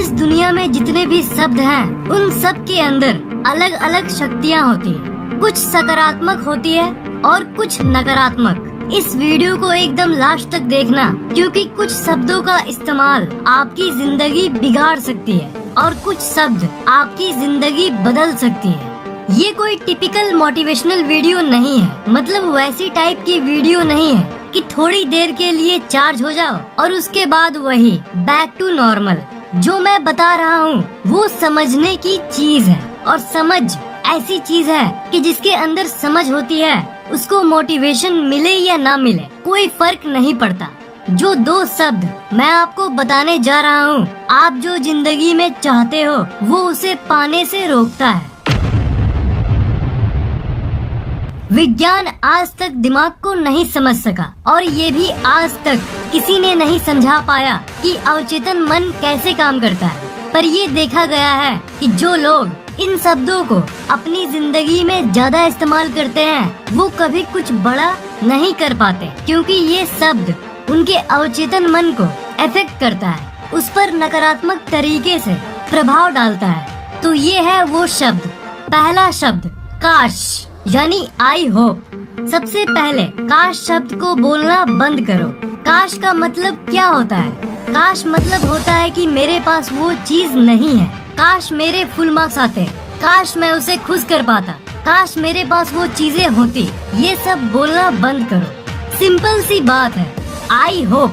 इस दुनिया में जितने भी शब्द हैं, उन सब के अंदर अलग अलग शक्तियाँ होती है। कुछ सकारात्मक होती है और कुछ नकारात्मक। इस वीडियो को एकदम लास्ट तक देखना, क्योंकि कुछ शब्दों का इस्तेमाल आपकी जिंदगी बिगाड़ सकती है और कुछ शब्द आपकी जिंदगी बदल सकती है। ये कोई टिपिकल मोटिवेशनल वीडियो नहीं है, मतलब वैसी टाइप की वीडियो नहीं है कि थोड़ी देर के लिए चार्ज हो जाओ और उसके बाद वही बैक टू नॉर्मल। जो मैं बता रहा हूँ वो समझने की चीज है, और समझ ऐसी चीज है कि जिसके अंदर समझ होती है उसको मोटिवेशन मिले या ना मिले कोई फर्क नहीं पड़ता। जो दो शब्द मैं आपको बताने जा रहा हूँ, आप जो जिंदगी में चाहते हो वो उसे पाने से रोकता है। विज्ञान आज तक दिमाग को नहीं समझ सका, और ये भी आज तक किसी ने नहीं समझा पाया कि अवचेतन मन कैसे काम करता है। पर ये देखा गया है कि जो लोग इन शब्दों को अपनी जिंदगी में ज्यादा इस्तेमाल करते हैं वो कभी कुछ बड़ा नहीं कर पाते, क्योंकि ये शब्द उनके अवचेतन मन को अफेक्ट करता है, उस पर नकारात्मक तरीके से प्रभाव डालता है। तो ये है वो शब्द। पहला शब्द काश, यानी आई होप। सबसे पहले काश शब्द को बोलना बंद करो। काश का मतलब क्या होता है? काश मतलब होता है कि मेरे पास वो चीज नहीं है। काश मेरे फुल मार्क्स आते, काश मैं उसे खुश कर पाता, काश मेरे पास वो चीजें होती। ये सब बोलना बंद करो। सिंपल सी बात है। आई होप,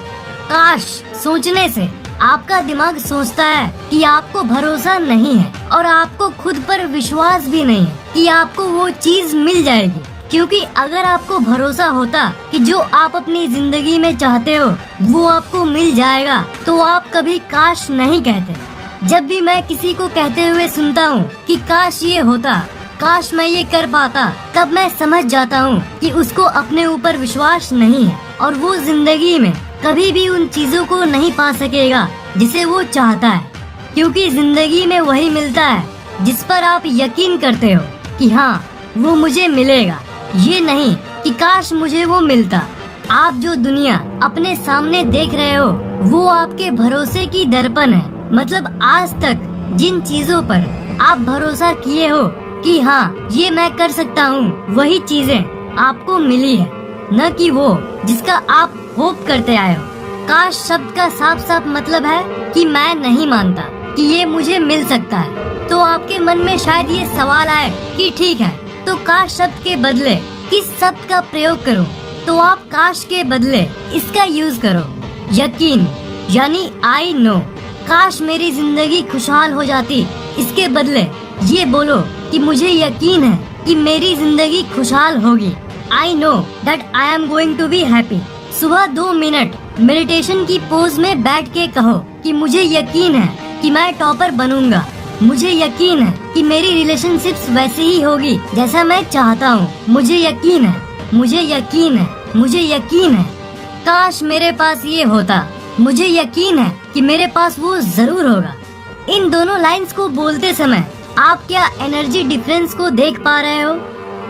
काश सोचने से आपका दिमाग सोचता है कि आपको भरोसा नहीं है और आपको खुद पर विश्वास भी नहीं है कि आपको वो चीज मिल जाएगी। क्योंकि अगर आपको भरोसा होता कि जो आप अपनी जिंदगी में चाहते हो वो आपको मिल जाएगा, तो आप कभी काश नहीं कहते। जब भी मैं किसी को कहते हुए सुनता हूँ कि काश ये होता, काश मैं ये कर पाता, तब मैं समझ जाता हूँ कि उसको अपने ऊपर विश्वास नहीं है और वो जिंदगी में कभी भी उन चीजों को नहीं पा सकेगा जिसे वो चाहता है। क्योंकि जिंदगी में वही मिलता है जिस पर आप यकीन करते हो कि हाँ वो मुझे मिलेगा, ये नहीं कि काश मुझे वो मिलता। आप जो दुनिया अपने सामने देख रहे हो वो आपके भरोसे की दर्पण है। मतलब आज तक जिन चीजों पर आप भरोसा किए हो कि हाँ ये मैं कर सकता हूँ, वही चीजें आपको मिली है, न कि वो जिसका आप होप करते आए हो। काश शब्द का साफ साफ मतलब है कि मैं नहीं मानता कि ये मुझे मिल सकता है। तो आपके मन में शायद ये सवाल आए कि ठीक है, तो काश शब्द के बदले किस शब्द का प्रयोग करूं? तो आप काश के बदले इसका यूज करो, यकीन, यानी आई नो। काश मेरी जिंदगी खुशहाल हो जाती, इसके बदले ये बोलो कि मुझे यकीन है कि मेरी जिंदगी खुशहाल होगी। I know that I am going to be happy. सुबह 2 मिनट मेडिटेशन की पोज में बैठ के कहो कि मुझे यकीन है कि मैं टॉपर बनूंगा, मुझे यकीन है कि मेरी रिलेशनशिप्स वैसी ही होगी जैसा मैं चाहता हूँ, मुझे यकीन है, मुझे यकीन है, मुझे यकीन है। काश मेरे पास ये होता, मुझे यकीन है कि मेरे पास वो जरूर होगा। इन दोनों लाइंस को बोलते समय आप क्या एनर्जी डिफरेंस को देख पा रहे हो?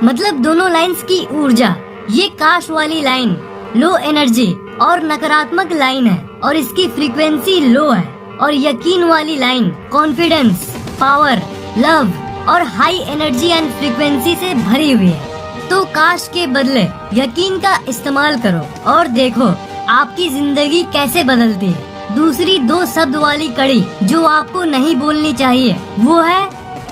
मतलब दोनों लाइंस की ऊर्जा, ये काश वाली लाइन लो एनर्जी और नकारात्मक लाइन है और इसकी फ्रीक्वेंसी लो है, और यकीन वाली लाइन कॉन्फिडेंस, पावर, लव और हाई एनर्जी एंड फ्रीक्वेंसी से भरी हुई है। तो काश के बदले यकीन का इस्तेमाल करो और देखो आपकी जिंदगी कैसे बदलती है। दूसरी 2 शब्द वाली कड़ी जो आपको नहीं बोलनी चाहिए वो है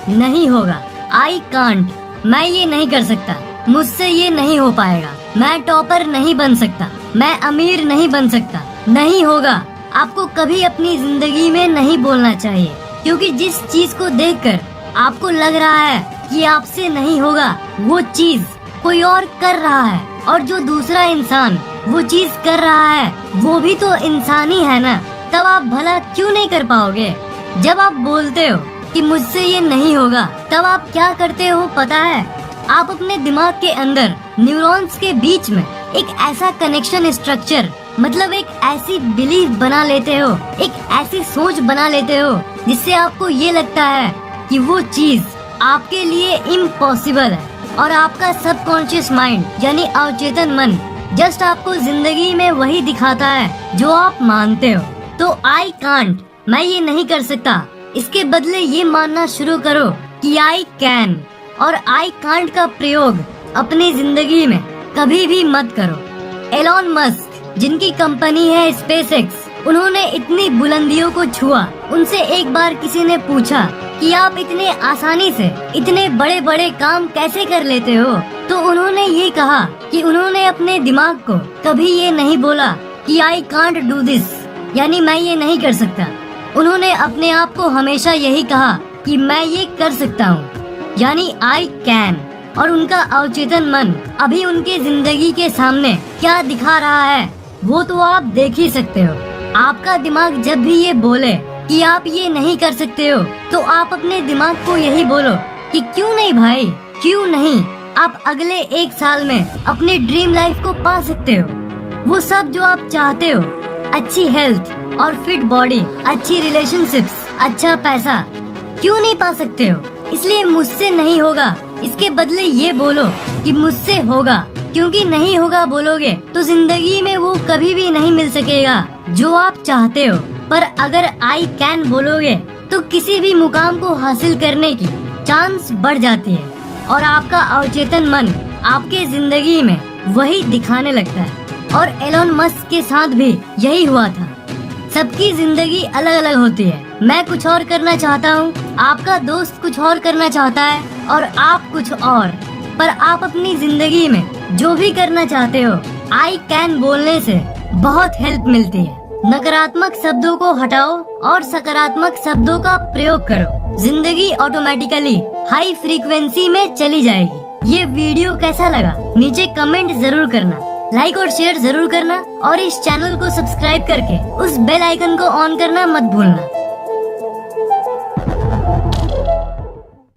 नहीं होगा। आई कांट, मैं ये नहीं कर सकता, मुझसे ये नहीं हो पाएगा, मैं टॉपर नहीं बन सकता, मैं अमीर नहीं बन सकता, नहीं होगा। आपको कभी अपनी जिंदगी में नहीं बोलना चाहिए, क्योंकि जिस चीज को देखकर आपको लग रहा है कि आपसे नहीं होगा, वो चीज कोई और कर रहा है, और जो दूसरा इंसान वो चीज कर रहा है वो भी तो इंसान ही है ना। तब आप भला क्यों नहीं कर पाओगे? जब आप बोलते हो कि मुझसे ये नहीं होगा, तब आप क्या करते हो पता है? आप अपने दिमाग के अंदर न्यूरॉन्स के बीच में एक ऐसा कनेक्शन स्ट्रक्चर, मतलब एक ऐसी बिलीफ बना लेते हो, एक ऐसी सोच बना लेते हो जिससे आपको ये लगता है कि वो चीज आपके लिए इम्पॉसिबल है, और आपका सबकॉन्शियस माइंड यानी अवचेतन मन जस्ट आपको जिंदगी में वही दिखाता है जो आप मानते हो। तो आई कांट मैं ये नहीं कर सकता, इसके बदले ये मानना शुरू करो कि आई कैन और आई कांट का प्रयोग अपनी जिंदगी में कभी भी मत करो। एलॉन मस्क, जिनकी कंपनी है स्पेसएक्स, उन्होंने इतनी बुलंदियों को छुआ। उनसे एक बार किसी ने पूछा कि आप इतने आसानी से इतने बड़े बड़े काम कैसे कर लेते हो, तो उन्होंने ये कहा कि उन्होंने अपने दिमाग को कभी ये नहीं बोला कि आई कांट डू दिस, यानी मैं ये नहीं कर सकता। उन्होंने अपने आप को हमेशा यही कहा कि मैं ये कर सकता हूँ, यानी आई कैन। और उनका अवचेतन मन अभी उनके जिंदगी के सामने क्या दिखा रहा है वो तो आप देख ही सकते हो। आपका दिमाग जब भी ये बोले कि आप ये नहीं कर सकते हो, तो आप अपने दिमाग को यही बोलो कि क्यों नहीं भाई, क्यों नहीं। आप अगले 1 साल में अपनी ड्रीम लाइफ को पा सकते हो, वो सब जो आप चाहते हो। अच्छी हेल्थ और फिट बॉडी, अच्छी रिलेशनशिप्स, अच्छा पैसा, क्यों नहीं पा सकते हो। इसलिए मुझसे नहीं होगा, इसके बदले ये बोलो कि मुझसे होगा, क्योंकि नहीं होगा बोलोगे तो जिंदगी में वो कभी भी नहीं मिल सकेगा जो आप चाहते हो। पर अगर आई कैन बोलोगे तो किसी भी मुकाम को हासिल करने की चांस बढ़ जाती है और आपका अवचेतन मन आपके जिंदगी में वही दिखाने लगता है। और एलॉन मस्क के साथ भी यही हुआ था। सबकी जिंदगी अलग अलग होती है। मैं कुछ और करना चाहता हूँ, आपका दोस्त कुछ और करना चाहता है और आप कुछ और। पर आप अपनी जिंदगी में जो भी करना चाहते हो, आई कैन बोलने से बहुत हेल्प मिलती है। नकारात्मक शब्दों को हटाओ और सकारात्मक शब्दों का प्रयोग करो। जिंदगी ऑटोमेटिकली हाई फ्रीक्वेंसी में चली जाएगी। ये वीडियो कैसा लगा नीचे कमेंट जरूर करना, लाइक और शेयर जरूर करना और इस चैनल को सब्सक्राइब करके उस बेल आइकन को ऑन करना मत भूलना।